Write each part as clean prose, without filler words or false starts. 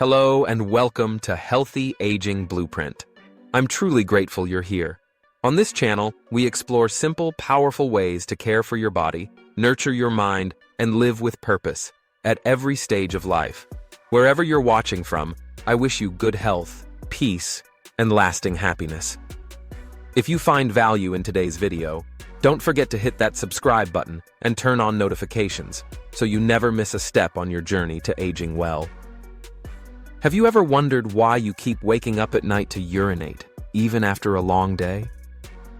Hello and welcome to Healthy Aging Blueprint. I'm truly grateful you're here. On this channel, we explore simple, powerful ways to care for your body, nurture your mind, and live with purpose at every stage of life. Wherever you're watching from, I wish you good health, peace, and lasting happiness. If you find value in today's video, don't forget to hit that subscribe button and turn on notifications so you never miss a step on your journey to aging well. Have you ever wondered why you keep waking up at night to urinate, even after a long day?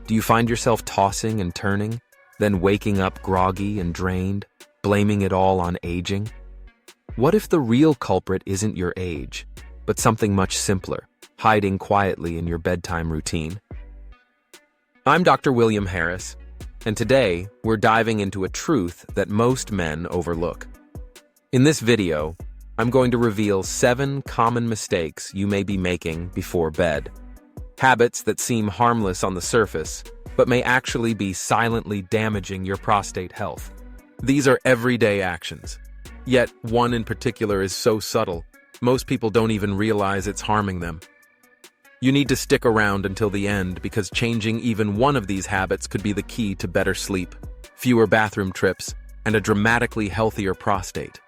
Do you find yourself tossing and turning, then waking up groggy and drained, blaming it all on aging? What if the real culprit isn't your age, but something much simpler, hiding quietly in your bedtime routine? I'm Dr. William Harris, and today we're diving into a truth that most men overlook. In this video, I'm going to reveal 7 common mistakes you may be making before bed. Habits that seem harmless on the surface, but may actually be silently damaging your prostate health. These are everyday actions. Yet, one in particular is so subtle, most people don't even realize it's harming them. You need to stick around until the end because changing even one of these habits could be the key to better sleep, fewer bathroom trips, and a dramatically healthier prostate.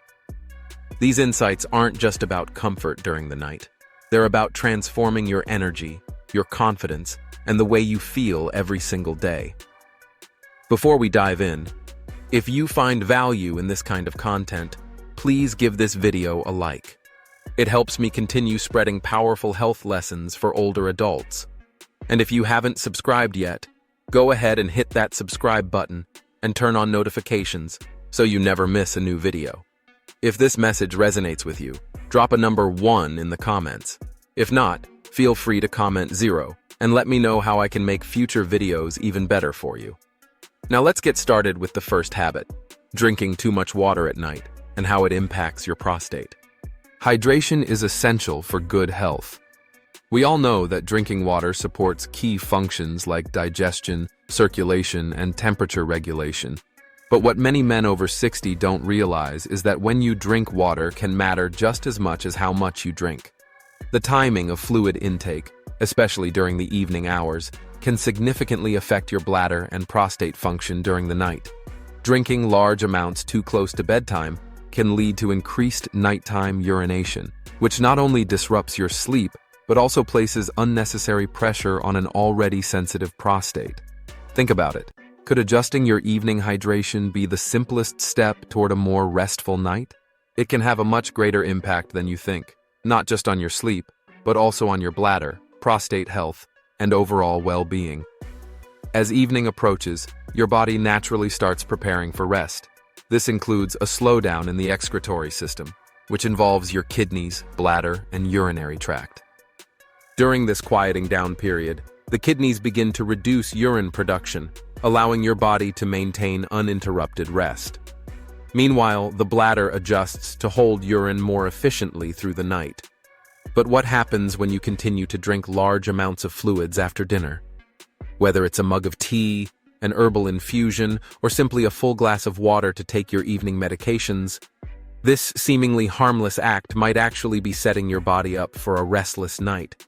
These insights aren't just about comfort during the night. They're about transforming your energy, your confidence, and the way you feel every single day. Before we dive in, if you find value in this kind of content, please give this video a like. It helps me continue spreading powerful health lessons for older adults. And if you haven't subscribed yet, go ahead and hit that subscribe button and turn on notifications so you never miss a new video. If this message resonates with you, drop a number 1 in the comments. If not, feel free to comment 0 and let me know how I can make future videos even better for you. Now let's get started with the first habit, drinking too much water at night and how it impacts your prostate. Hydration is essential for good health. We all know that drinking water supports key functions like digestion, circulation, and temperature regulation. But what many men over 60 don't realize is that when you drink water can matter just as much as how much you drink. The timing of fluid intake, especially during the evening hours, can significantly affect your bladder and prostate function during the night. Drinking large amounts too close to bedtime can lead to increased nighttime urination, which not only disrupts your sleep, but also places unnecessary pressure on an already sensitive prostate. Think about it. Could adjusting your evening hydration be the simplest step toward a more restful night? It can have a much greater impact than you think, not just on your sleep, but also on your bladder, prostate health, and overall well-being. As evening approaches, your body naturally starts preparing for rest. This includes a slowdown in the excretory system, which involves your kidneys, bladder, and urinary tract. During this quieting down period, the kidneys begin to reduce urine production, allowing your body to maintain uninterrupted rest. Meanwhile, the bladder adjusts to hold urine more efficiently through the night. But what happens when you continue to drink large amounts of fluids after dinner? Whether it's a mug of tea, an herbal infusion, or simply a full glass of water to take your evening medications, this seemingly harmless act might actually be setting your body up for a restless night.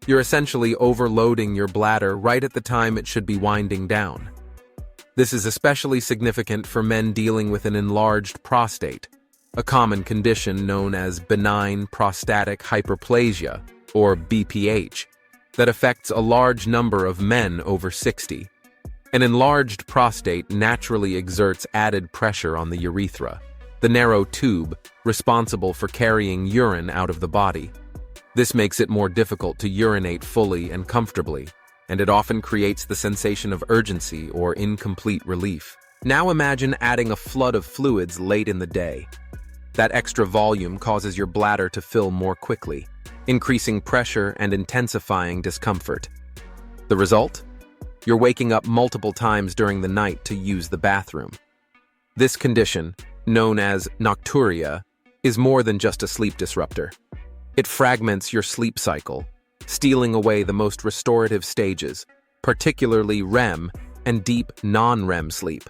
You're essentially overloading your bladder right at the time it should be winding down. This is especially significant for men dealing with an enlarged prostate, a common condition known as benign prostatic hyperplasia, or BPH, that affects a large number of men over 60. An enlarged prostate naturally exerts added pressure on the urethra, the narrow tube responsible for carrying urine out of the body. This makes it more difficult to urinate fully and comfortably, and it often creates the sensation of urgency or incomplete relief. Now imagine adding a flood of fluids late in the day. That extra volume causes your bladder to fill more quickly, increasing pressure and intensifying discomfort. The result? You're waking up multiple times during the night to use the bathroom. This condition, known as nocturia, is more than just a sleep disruptor. It fragments your sleep cycle, stealing away the most restorative stages, particularly REM and deep non-REM sleep.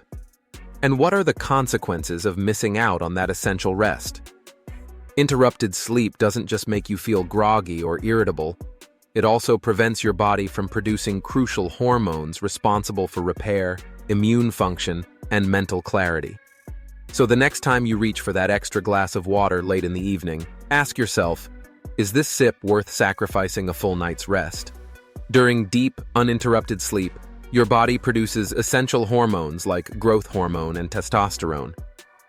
And what are the consequences of missing out on that essential rest? Interrupted sleep doesn't just make you feel groggy or irritable, it also prevents your body from producing crucial hormones responsible for repair, immune function, and mental clarity. So the next time you reach for that extra glass of water late in the evening, ask yourself, is this sip worth sacrificing a full night's rest? During deep, uninterrupted sleep, your body produces essential hormones like growth hormone and testosterone.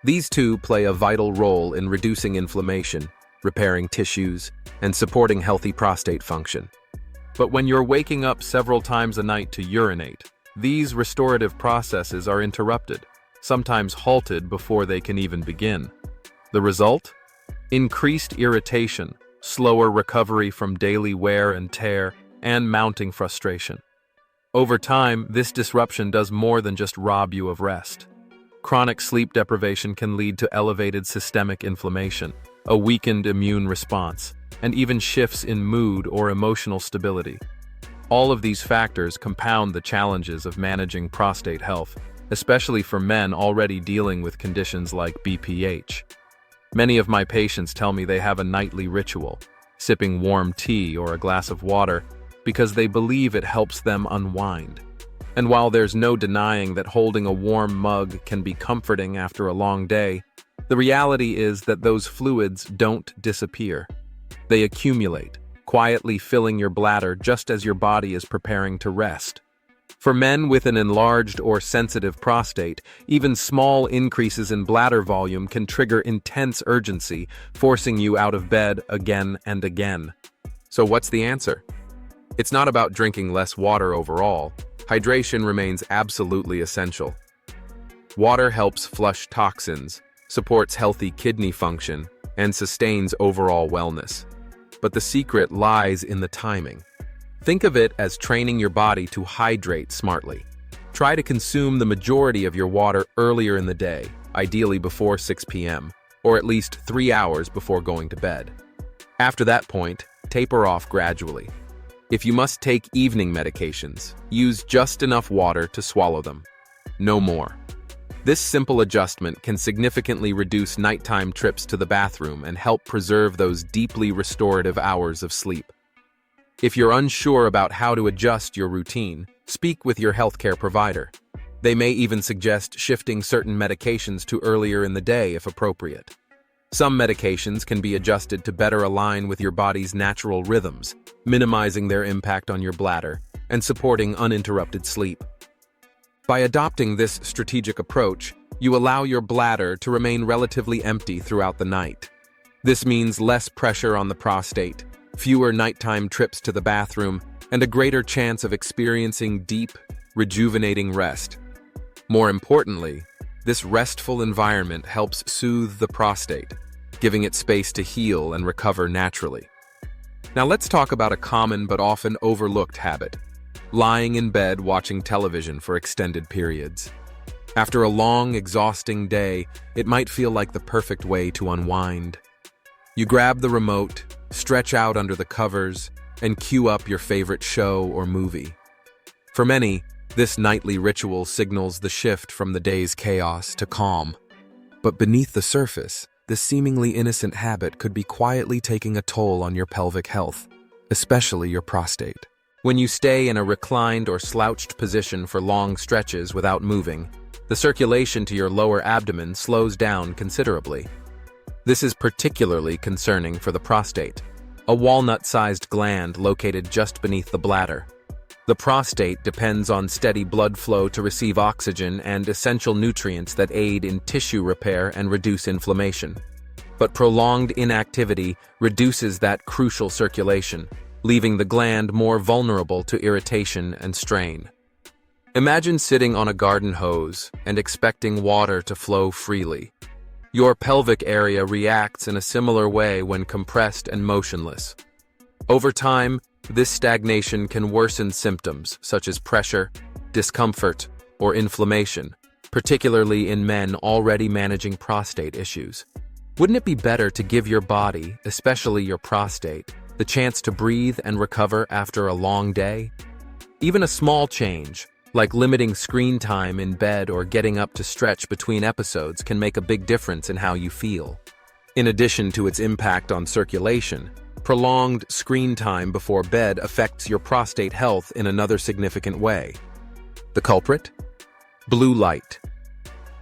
These two play a vital role in reducing inflammation, repairing tissues, and supporting healthy prostate function. But when you're waking up several times a night to urinate, these restorative processes are interrupted, sometimes halted before they can even begin. The result? Increased irritation, slower recovery from daily wear and tear, and mounting frustration. Over time, this disruption does more than just rob you of rest. Chronic sleep deprivation can lead to elevated systemic inflammation, a weakened immune response, and even shifts in mood or emotional stability. All of these factors compound the challenges of managing prostate health, especially for men already dealing with conditions like BPH. Many of my patients tell me they have a nightly ritual, sipping warm tea or a glass of water, because they believe it helps them unwind. And while there's no denying that holding a warm mug can be comforting after a long day, the reality is that those fluids don't disappear. They accumulate, quietly filling your bladder just as your body is preparing to rest. For men with an enlarged or sensitive prostate, even small increases in bladder volume can trigger intense urgency, forcing you out of bed again and again. So what's the answer? It's not about drinking less water overall. Hydration remains absolutely essential. Water helps flush toxins, supports healthy kidney function, and sustains overall wellness. But the secret lies in the timing. Think of it as training your body to hydrate smartly. Try to consume the majority of your water earlier in the day, ideally before 6 p.m., or at least 3 hours before going to bed. After that point, taper off gradually. If you must take evening medications, use just enough water to swallow them. No more. This simple adjustment can significantly reduce nighttime trips to the bathroom and help preserve those deeply restorative hours of sleep. If you're unsure about how to adjust your routine, speak with your healthcare provider. They may even suggest shifting certain medications to earlier in the day if appropriate. Some medications can be adjusted to better align with your body's natural rhythms, minimizing their impact on your bladder and supporting uninterrupted sleep. By adopting this strategic approach, you allow your bladder to remain relatively empty throughout the night. This means less pressure on the prostate, fewer nighttime trips to the bathroom, and a greater chance of experiencing deep, rejuvenating rest. More importantly, this restful environment helps soothe the prostate, giving it space to heal and recover naturally. Now let's talk about a common but often overlooked habit: lying in bed watching television for extended periods. After a long, exhausting day, it might feel like the perfect way to unwind. You grab the remote, stretch out under the covers, and cue up your favorite show or movie. For many, this nightly ritual signals the shift from the day's chaos to calm. But beneath the surface, this seemingly innocent habit could be quietly taking a toll on your pelvic health, especially your prostate. When you stay in a reclined or slouched position for long stretches without moving, the circulation to your lower abdomen slows down considerably. This is particularly concerning for the prostate, a walnut-sized gland located just beneath the bladder. The prostate depends on steady blood flow to receive oxygen and essential nutrients that aid in tissue repair and reduce inflammation. But prolonged inactivity reduces that crucial circulation, leaving the gland more vulnerable to irritation and strain. Imagine sitting on a garden hose and expecting water to flow freely. Your pelvic area reacts in a similar way when compressed and motionless. Over time, this stagnation can worsen symptoms such as pressure, discomfort, or inflammation, particularly in men already managing prostate issues. Wouldn't it be better to give your body, especially your prostate, the chance to breathe and recover after a long day? Even a small change, like limiting screen time in bed or getting up to stretch between episodes, can make a big difference in how you feel. In addition to its impact on circulation, prolonged screen time before bed affects your prostate health in another significant way. The culprit? Blue light.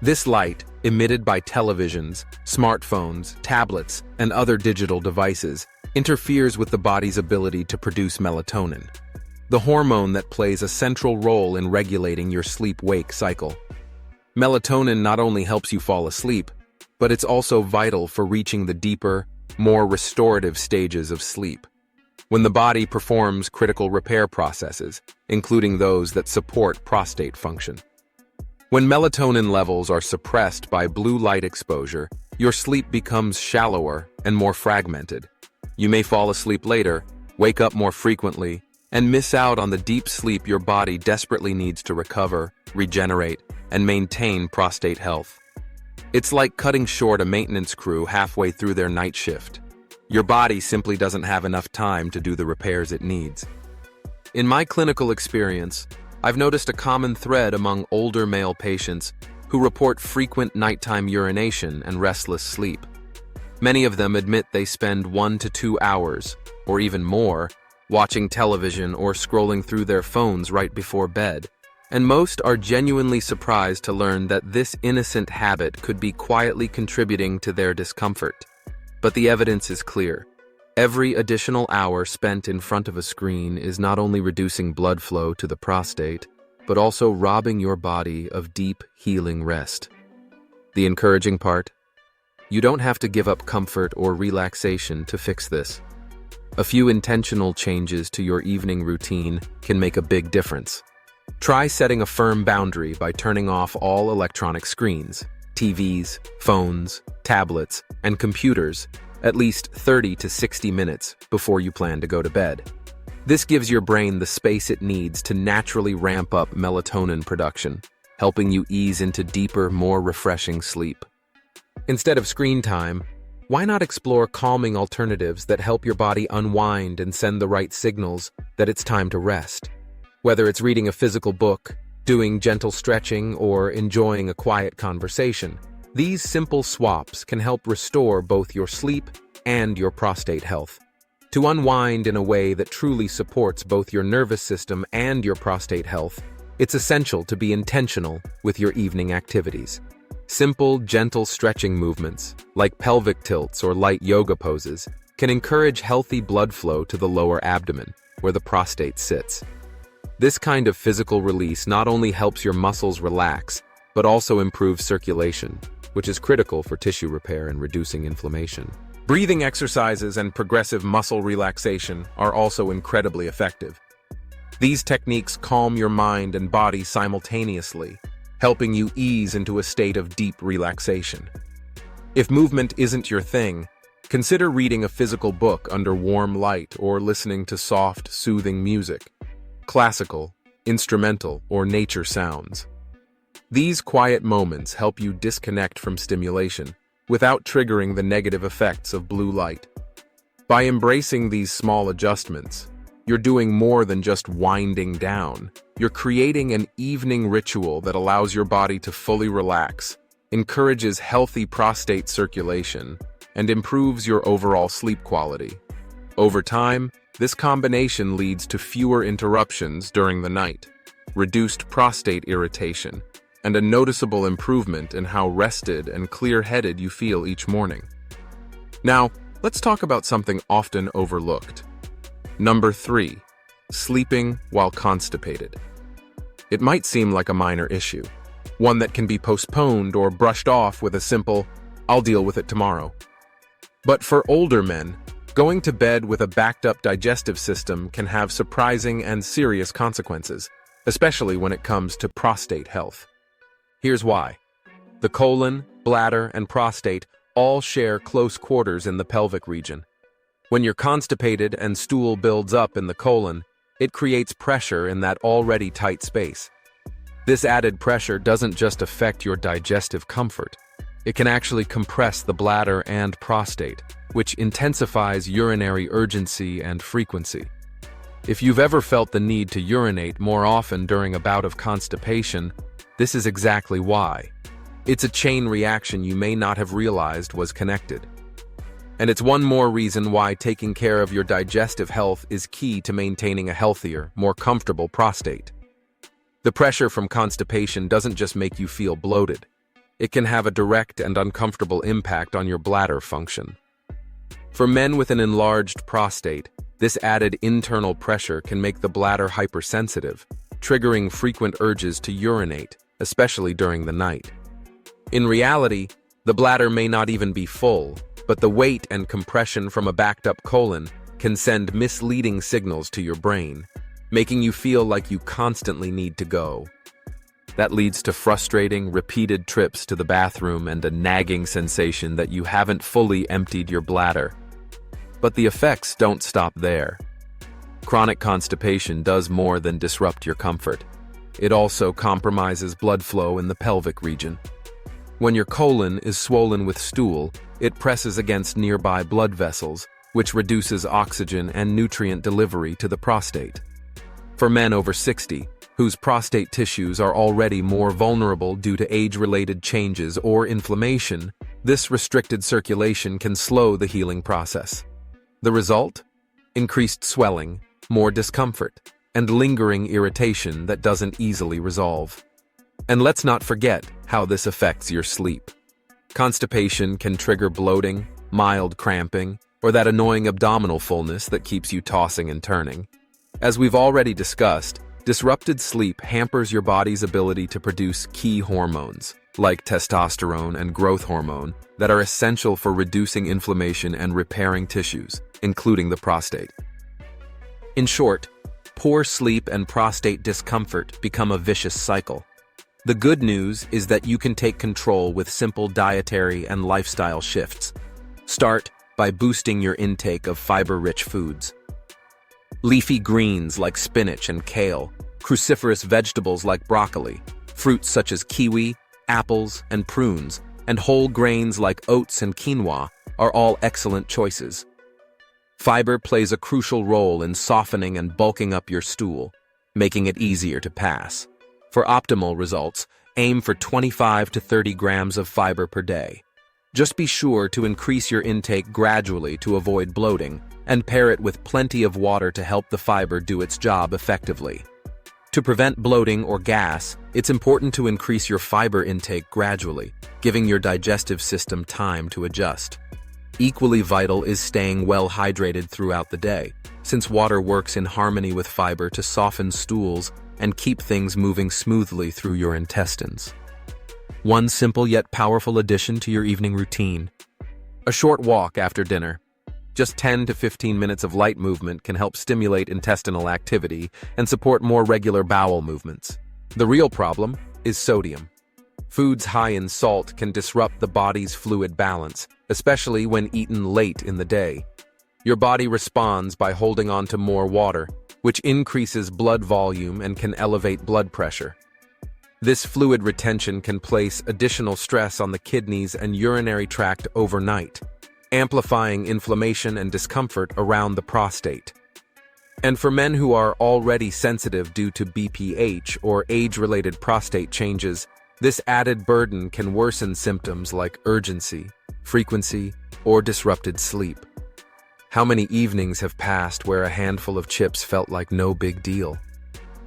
This light, emitted by televisions, smartphones, tablets, and other digital devices, interferes with the body's ability to produce melatonin, the hormone that plays a central role in regulating your sleep-wake cycle. Melatonin not only helps you fall asleep, but it's also vital for reaching the deeper, more restorative stages of sleep, when the body performs critical repair processes, including those that support prostate function. When melatonin levels are suppressed by blue light exposure, your sleep becomes shallower and more fragmented. You may fall asleep later, wake up more frequently, and miss out on the deep sleep your body desperately needs to recover, regenerate, and maintain prostate health. It's like cutting short a maintenance crew halfway through their night shift. Your body simply doesn't have enough time to do the repairs it needs. In my clinical experience, I've noticed a common thread among older male patients who report frequent nighttime urination and restless sleep. Many of them admit they spend 1 to 2 hours, or even more, watching television or scrolling through their phones right before bed, and most are genuinely surprised to learn that this innocent habit could be quietly contributing to their discomfort. But the evidence is clear. Every additional hour spent in front of a screen is not only reducing blood flow to the prostate, but also robbing your body of deep, healing rest. The encouraging part? You don't have to give up comfort or relaxation to fix this. A few intentional changes to your evening routine can make a big difference. Try setting a firm boundary by turning off all electronic screens, TVs, phones, tablets, and computers at least 30 to 60 minutes before you plan to go to bed. This gives your brain the space it needs to naturally ramp up melatonin production, helping you ease into deeper, more refreshing sleep. Instead of screen time, why not explore calming alternatives that help your body unwind and send the right signals that it's time to rest? Whether it's reading a physical book, doing gentle stretching, or enjoying a quiet conversation, these simple swaps can help restore both your sleep and your prostate health. To unwind in a way that truly supports both your nervous system and your prostate health, it's essential to be intentional with your evening activities. Simple, gentle stretching movements, like pelvic tilts or light yoga poses, can encourage healthy blood flow to the lower abdomen, where the prostate sits. This kind of physical release not only helps your muscles relax, but also improves circulation, which is critical for tissue repair and reducing inflammation. Breathing exercises and progressive muscle relaxation are also incredibly effective. These techniques calm your mind and body simultaneously, helping you ease into a state of deep relaxation. If movement isn't your thing, consider reading a physical book under warm light or listening to soft, soothing music, classical, instrumental, or nature sounds. These quiet moments help you disconnect from stimulation without triggering the negative effects of blue light. By embracing these small adjustments, you're doing more than just winding down. You're creating an evening ritual that allows your body to fully relax, encourages healthy prostate circulation, and improves your overall sleep quality. Over time, this combination leads to fewer interruptions during the night, reduced prostate irritation, and a noticeable improvement in how rested and clear-headed you feel each morning. Now, let's talk about something often overlooked. Number 3, sleeping while constipated. It might seem like a minor issue, one that can be postponed or brushed off with a simple, "I'll deal with it tomorrow." But for older men, going to bed with a backed-up digestive system can have surprising and serious consequences, especially when it comes to prostate health. Here's why. The colon, bladder, and prostate all share close quarters in the pelvic region. When you're constipated and stool builds up in the colon, it creates pressure in that already tight space. This added pressure doesn't just affect your digestive comfort. It can actually compress the bladder and prostate, which intensifies urinary urgency and frequency. If you've ever felt the need to urinate more often during a bout of constipation, this is exactly why. It's a chain reaction you may not have realized was connected. And it's one more reason why taking care of your digestive health is key to maintaining a healthier, more comfortable prostate. The pressure from constipation doesn't just make you feel bloated. It can have a direct and uncomfortable impact on your bladder function. For men with an enlarged prostate, this added internal pressure can make the bladder hypersensitive, triggering frequent urges to urinate, especially during the night. In reality, the bladder may not even be full, but the weight and compression from a backed-up colon can send misleading signals to your brain, making you feel like you constantly need to go. That leads to frustrating, repeated trips to the bathroom and a nagging sensation that you haven't fully emptied your bladder. But the effects don't stop there. Chronic constipation does more than disrupt your comfort. It also compromises blood flow in the pelvic region. When your colon is swollen with stool, it presses against nearby blood vessels, which reduces oxygen and nutrient delivery to the prostate. For men over 60, whose prostate tissues are already more vulnerable due to age-related changes or inflammation, this restricted circulation can slow the healing process. The result? Increased swelling, more discomfort, and lingering irritation that doesn't easily resolve. And let's not forget how this affects your sleep. Constipation can trigger bloating, mild cramping, or that annoying abdominal fullness that keeps you tossing and turning. As we've already discussed, disrupted sleep hampers your body's ability to produce key hormones, like testosterone and growth hormone, that are essential for reducing inflammation and repairing tissues, including the prostate. In short, poor sleep and prostate discomfort become a vicious cycle. The good news is that you can take control with simple dietary and lifestyle shifts. Start by boosting your intake of fiber-rich foods. Leafy greens like spinach and kale, cruciferous vegetables like broccoli, fruits such as kiwi, apples, and prunes, and whole grains like oats and quinoa are all excellent choices. Fiber plays a crucial role in softening and bulking up your stool, making it easier to pass. For optimal results, aim for 25 to 30 grams of fiber per day. Just be sure to increase your intake gradually to avoid bloating, and pair it with plenty of water to help the fiber do its job effectively. To prevent bloating or gas, it's important to increase your fiber intake gradually, giving your digestive system time to adjust. Equally vital is staying well hydrated throughout the day, since water works in harmony with fiber to soften stools and keep things moving smoothly through your intestines. One simple yet powerful addition to your evening routine: a short walk after dinner. Just 10 to 15 minutes of light movement can help stimulate intestinal activity and support more regular bowel movements. The real problem is sodium. Foods high in salt can disrupt the body's fluid balance, especially when eaten late in the day. Your body responds by holding on to more water, which increases blood volume and can elevate blood pressure. This fluid retention can place additional stress on the kidneys and urinary tract overnight, amplifying inflammation and discomfort around the prostate. And for men who are already sensitive due to BPH or age-related prostate changes, this added burden can worsen symptoms like urgency, frequency, or disrupted sleep. How many evenings have passed where a handful of chips felt like no big deal?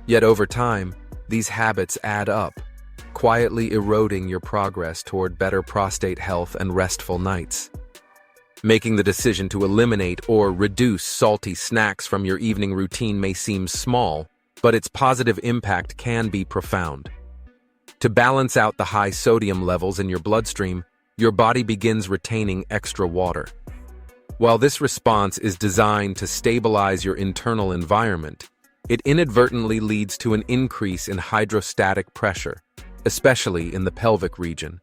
Yet over time, these habits add up, quietly eroding your progress toward better prostate health and restful nights. Making the decision to eliminate or reduce salty snacks from your evening routine may seem small, but its positive impact can be profound. To balance out the high sodium levels in your bloodstream, your body begins retaining extra water. While this response is designed to stabilize your internal environment, it inadvertently leads to an increase in hydrostatic pressure, especially in the pelvic region.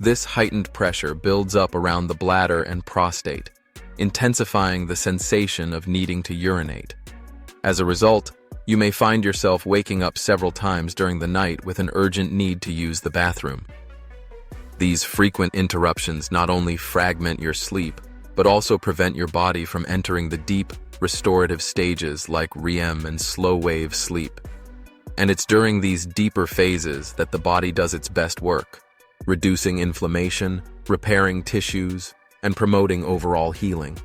This heightened pressure builds up around the bladder and prostate, intensifying the sensation of needing to urinate. As a result, you may find yourself waking up several times during the night with an urgent need to use the bathroom. These frequent interruptions not only fragment your sleep, but also prevent your body from entering the deep, restorative stages like REM and slow-wave sleep. And it's during these deeper phases that the body does its best work, reducing inflammation, repairing tissues, and promoting overall healing.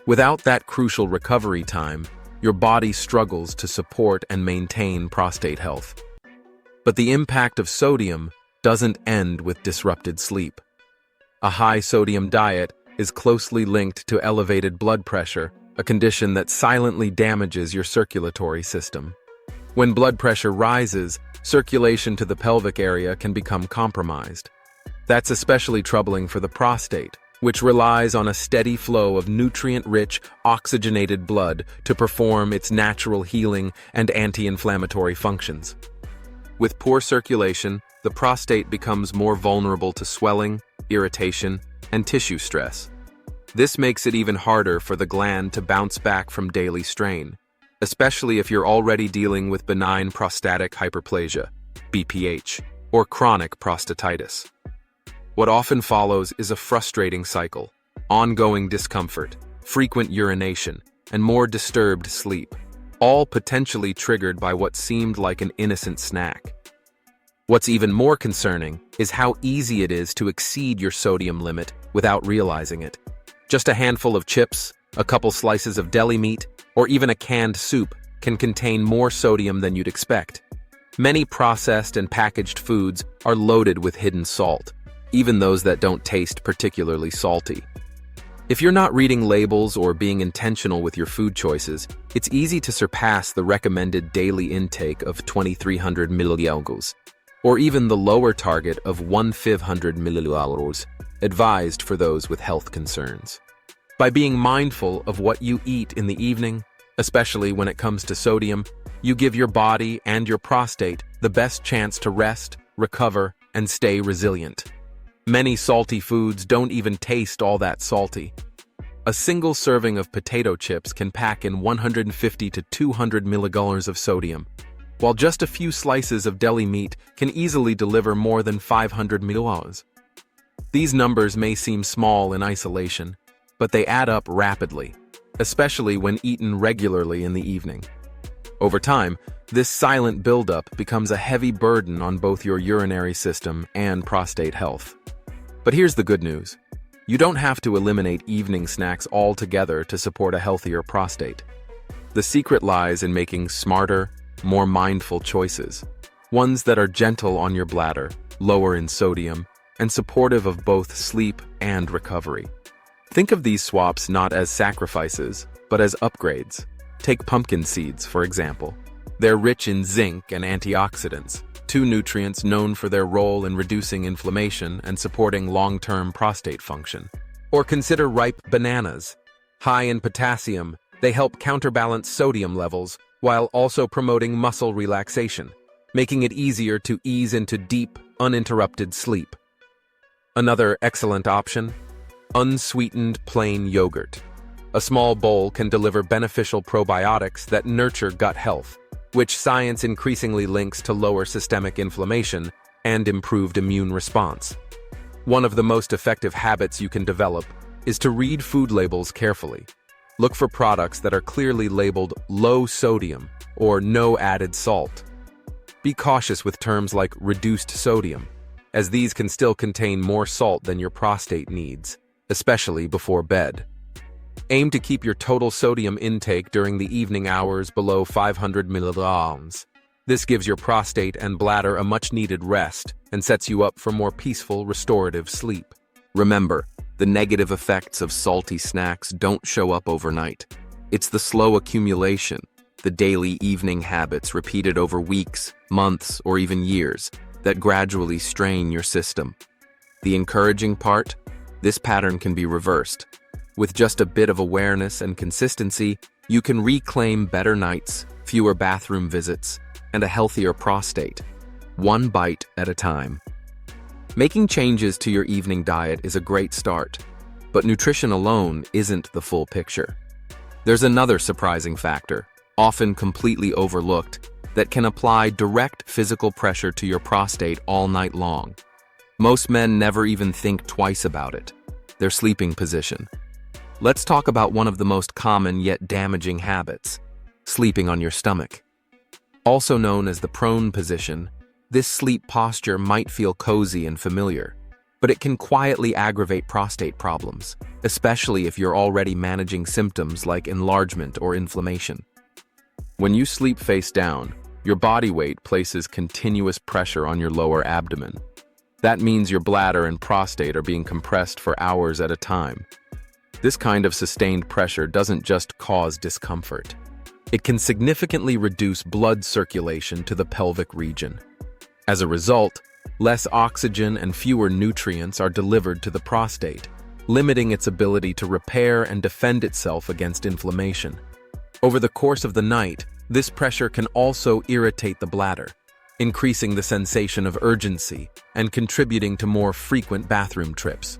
Without that crucial recovery time, your body struggles to support and maintain prostate health. But the impact of sodium doesn't end with disrupted sleep. A high-sodium diet is closely linked to elevated blood pressure, a condition that silently damages your circulatory system. When blood pressure rises, circulation to the pelvic area can become compromised. That's especially troubling for the prostate, which relies on a steady flow of nutrient-rich, oxygenated blood to perform its natural healing and anti-inflammatory functions. With poor circulation, the prostate becomes more vulnerable to swelling, irritation, and tissue stress. This makes it even harder for the gland to bounce back from daily strain, especially if you're already dealing with benign prostatic hyperplasia, BPH, or chronic prostatitis. What often follows is a frustrating cycle: ongoing discomfort, frequent urination, and more disturbed sleep, all potentially triggered by what seemed like an innocent snack. What's even more concerning is how easy it is to exceed your sodium limit without realizing it. Just a handful of chips, a couple slices of deli meat, or even a canned soup can contain more sodium than you'd expect. Many processed and packaged foods are loaded with hidden salt, even those that don't taste particularly salty. If you're not reading labels or being intentional with your food choices, it's easy to surpass the recommended daily intake of 2,300 milliliters, or even the lower target of 1,500 milliliters, advised for those with health concerns. By being mindful of what you eat in the evening, especially when it comes to sodium, you give your body and your prostate the best chance to rest, recover, and stay resilient. Many salty foods don't even taste all that salty. A single serving of potato chips can pack in 150 to 200 milligallons of sodium, while just a few slices of deli meat can easily deliver more than 500 milliliters. These numbers may seem small in isolation, but they add up rapidly, especially when eaten regularly in the evening. Over time, this silent buildup becomes a heavy burden on both your urinary system and prostate health. But here's the good news. You don't have to eliminate evening snacks altogether to support a healthier prostate. The secret lies in making smarter, more mindful choices, ones that are gentle on your bladder, lower in sodium, and supportive of both sleep and recovery. Think of these swaps not as sacrifices, but as upgrades. Take pumpkin seeds, for example. They're rich in zinc and antioxidants, two nutrients known for their role in reducing inflammation and supporting long-term prostate function. Or consider ripe bananas. High in potassium, they help counterbalance sodium levels while also promoting muscle relaxation, making it easier to ease into deep, uninterrupted sleep. Another excellent option: unsweetened plain yogurt. A small bowl can deliver beneficial probiotics that nurture gut health, which science increasingly links to lower systemic inflammation and improved immune response. One of the most effective habits you can develop is to read food labels carefully. Look for products that are clearly labeled low sodium or no added salt. Be cautious with terms like reduced sodium, as these can still contain more salt than your prostate needs, especially before bed. Aim to keep your total sodium intake during the evening hours below 500 milliliters. This gives your prostate and bladder a much-needed rest and sets you up for more peaceful, restorative sleep. Remember, the negative effects of salty snacks don't show up overnight. It's the slow accumulation, the daily evening habits repeated over weeks, months, or even years, that gradually strain your system. The encouraging part? This pattern can be reversed. With just a bit of awareness and consistency, you can reclaim better nights, fewer bathroom visits, and a healthier prostate, one bite at a time. Making changes to your evening diet is a great start, but nutrition alone isn't the full picture. There's another surprising factor, often completely overlooked, that can apply direct physical pressure to your prostate all night long. Most men never even think twice about it: their sleeping position. Let's talk about one of the most common yet damaging habits: sleeping on your stomach. Also known as the prone position, this sleep posture might feel cozy and familiar, but it can quietly aggravate prostate problems, especially if you're already managing symptoms like enlargement or inflammation. When you sleep face down, your body weight places continuous pressure on your lower abdomen. That means your bladder and prostate are being compressed for hours at a time. This kind of sustained pressure doesn't just cause discomfort. It can significantly reduce blood circulation to the pelvic region. As a result, less oxygen and fewer nutrients are delivered to the prostate, limiting its ability to repair and defend itself against inflammation. Over the course of the night, this pressure can also irritate the bladder, increasing the sensation of urgency and contributing to more frequent bathroom trips.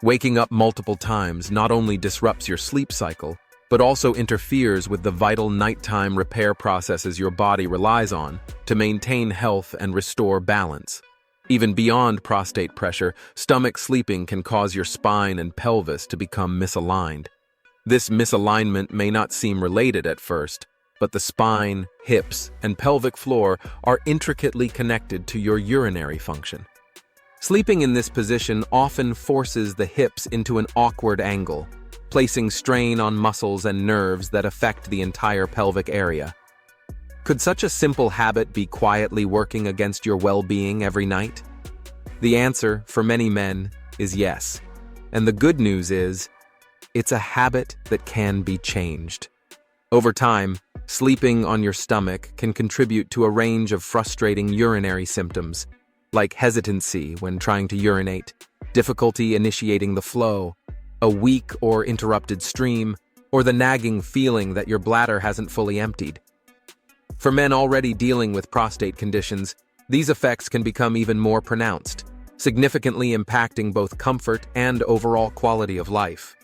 Waking up multiple times not only disrupts your sleep cycle, but also interferes with the vital nighttime repair processes your body relies on to maintain health and restore balance. Even beyond prostate pressure, stomach sleeping can cause your spine and pelvis to become misaligned. This misalignment may not seem related at first, but the spine, hips, and pelvic floor are intricately connected to your urinary function. Sleeping in this position often forces the hips into an awkward angle, placing strain on muscles and nerves that affect the entire pelvic area. Could such a simple habit be quietly working against your well-being every night? The answer, for many men, is yes. And the good news is, it's a habit that can be changed. Over time, sleeping on your stomach can contribute to a range of frustrating urinary symptoms, like hesitancy when trying to urinate, difficulty initiating the flow, a weak or interrupted stream, or the nagging feeling that your bladder hasn't fully emptied. For men already dealing with prostate conditions, these effects can become even more pronounced, significantly impacting both comfort and overall quality of life.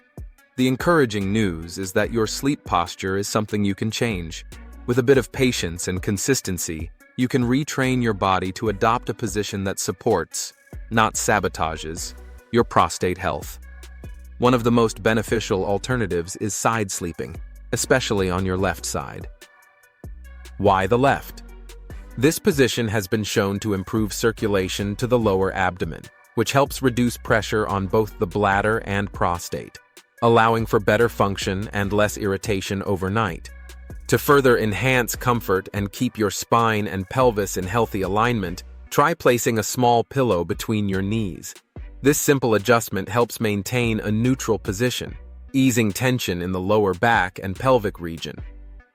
The encouraging news is that your sleep posture is something you can change. With a bit of patience and consistency, you can retrain your body to adopt a position that supports, not sabotages, your prostate health. One of the most beneficial alternatives is side sleeping, especially on your left side. Why the left? This position has been shown to improve circulation to the lower abdomen, which helps reduce pressure on both the bladder and prostate, allowing for better function and less irritation overnight. To further enhance comfort and keep your spine and pelvis in healthy alignment, try placing a small pillow between your knees. This simple adjustment helps maintain a neutral position, easing tension in the lower back and pelvic region.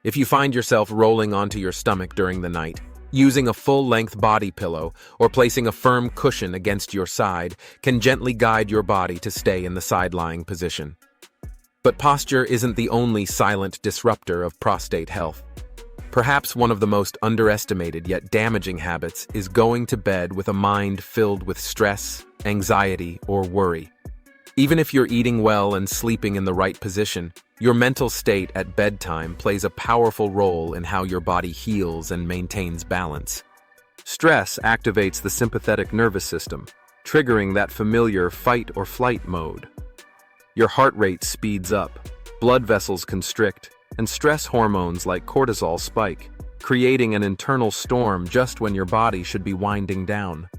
If you find yourself rolling onto your stomach during the night, using a full-length body pillow or placing a firm cushion against your side can gently guide your body to stay in the side-lying position. But posture isn't the only silent disruptor of prostate health. Perhaps one of the most underestimated yet damaging habits is going to bed with a mind filled with stress, anxiety, or worry. Even if you're eating well and sleeping in the right position, your mental state at bedtime plays a powerful role in how your body heals and maintains balance. Stress activates the sympathetic nervous system, triggering that familiar fight or flight mode. Your heart rate speeds up, blood vessels constrict, and stress hormones like cortisol spike, creating an internal storm just when your body should be winding down.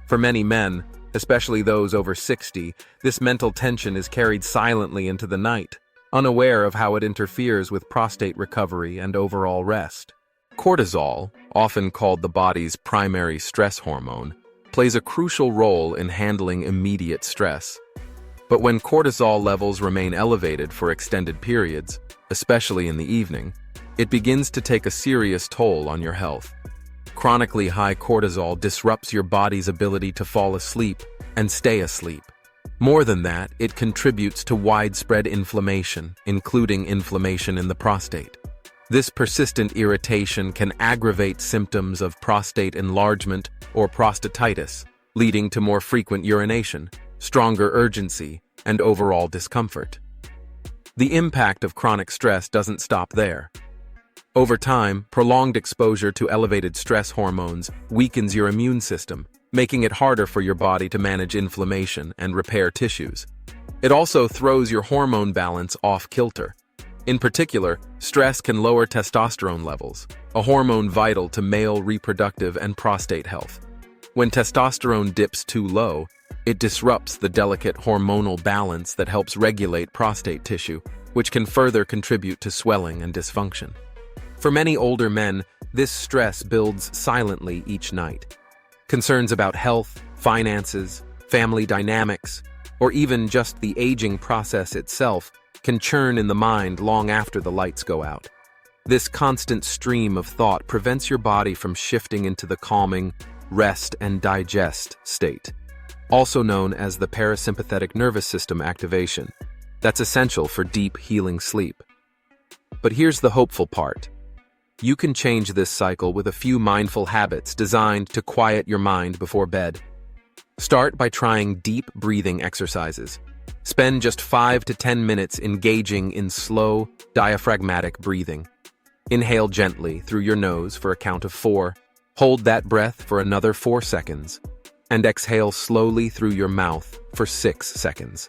For many men, especially those over 60, this mental tension is carried silently into the night, unaware of how it interferes with prostate recovery and overall rest. Cortisol, often called the body's primary stress hormone, plays a crucial role in handling immediate stress. But when cortisol levels remain elevated for extended periods, especially in the evening, it begins to take a serious toll on your health. Chronically high cortisol disrupts your body's ability to fall asleep and stay asleep. More than that, it contributes to widespread inflammation, including inflammation in the prostate. This persistent irritation can aggravate symptoms of prostate enlargement or prostatitis, leading to more frequent urination, stronger urgency, and overall discomfort. The impact of chronic stress doesn't stop there. Over time, prolonged exposure to elevated stress hormones weakens your immune system, making it harder for your body to manage inflammation and repair tissues. It also throws your hormone balance off kilter. In particular, stress can lower testosterone levels, a hormone vital to male reproductive and prostate health. When testosterone dips too low, It disrupts the delicate hormonal balance that helps regulate prostate tissue, which can further contribute to swelling and dysfunction. For many older men, this stress builds silently each night. Concerns about health, finances, family dynamics, or even just the aging process itself can churn in the mind long after the lights go out. This constant stream of thought prevents your body from shifting into the calming, rest and digest state, also known as the parasympathetic nervous system activation, that's essential for deep, healing sleep. But here's the hopeful part. You can change this cycle with a few mindful habits designed to quiet your mind before bed. Start by trying deep breathing exercises. Spend just 5 to 10 minutes engaging in slow, diaphragmatic breathing. Inhale gently through your nose for a count of 4. Hold that breath for another 4 seconds. And exhale slowly through your mouth for 6 seconds.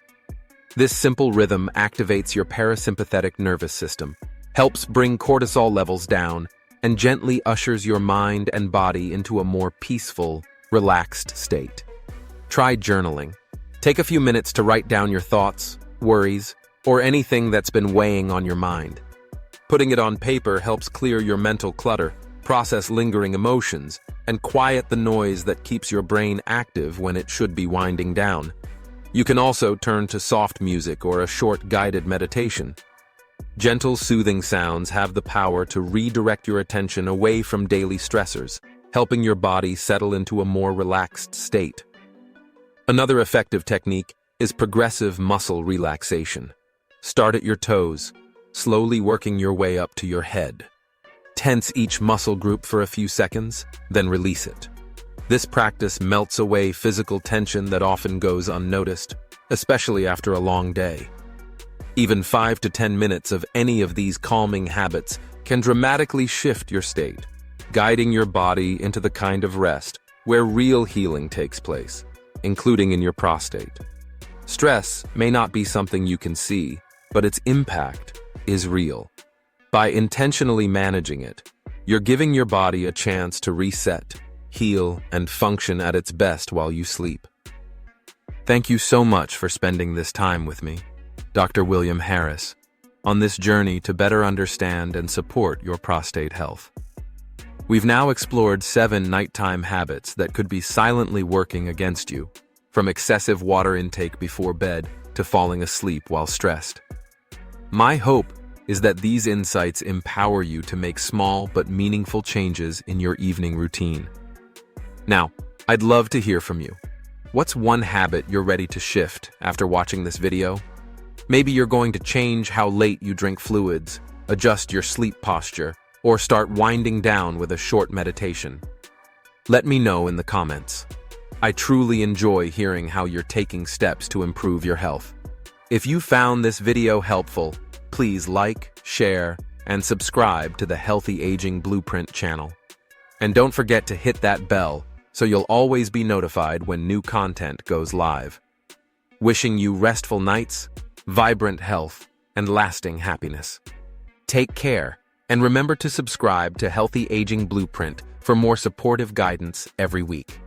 This simple rhythm activates your parasympathetic nervous system, helps bring cortisol levels down, and gently ushers your mind and body into a more peaceful, relaxed state. Try journaling. Take a few minutes to write down your thoughts, worries, or anything that's been weighing on your mind. Putting it on paper helps clear your mental clutter, process lingering emotions, and quiet the noise that keeps your brain active when it should be winding down. You can also turn to soft music or a short guided meditation. Gentle, soothing sounds have the power to redirect your attention away from daily stressors, helping your body settle into a more relaxed state. Another effective technique is progressive muscle relaxation. Start at your toes, slowly working your way up to your head. Tense each muscle group for a few seconds, then release it. This practice melts away physical tension that often goes unnoticed, especially after a long day. Even 5 to 10 minutes of any of these calming habits can dramatically shift your state, guiding your body into the kind of rest where real healing takes place, including in your prostate. Stress may not be something you can see, but its impact is real. By intentionally managing it, you're giving your body a chance to reset, heal, and function at its best while you sleep. Thank you so much for spending this time with me, Dr. William Harris, on this journey to better understand and support your prostate health. We've now explored 7 nighttime habits that could be silently working against you, from excessive water intake before bed to falling asleep while stressed. My hope is that these insights empower you to make small but meaningful changes in your evening routine. Now, I'd love to hear from you. What's one habit you're ready to shift after watching this video? Maybe you're going to change how late you drink fluids, adjust your sleep posture, or start winding down with a short meditation. Let me know in the comments. I truly enjoy hearing how you're taking steps to improve your health. If you found this video helpful, please like, share, and subscribe to the Healthy Aging Blueprint channel. And don't forget to hit that bell so you'll always be notified when new content goes live. Wishing you restful nights, vibrant health, and lasting happiness. Take care, and remember to subscribe to Healthy Aging Blueprint for more supportive guidance every week.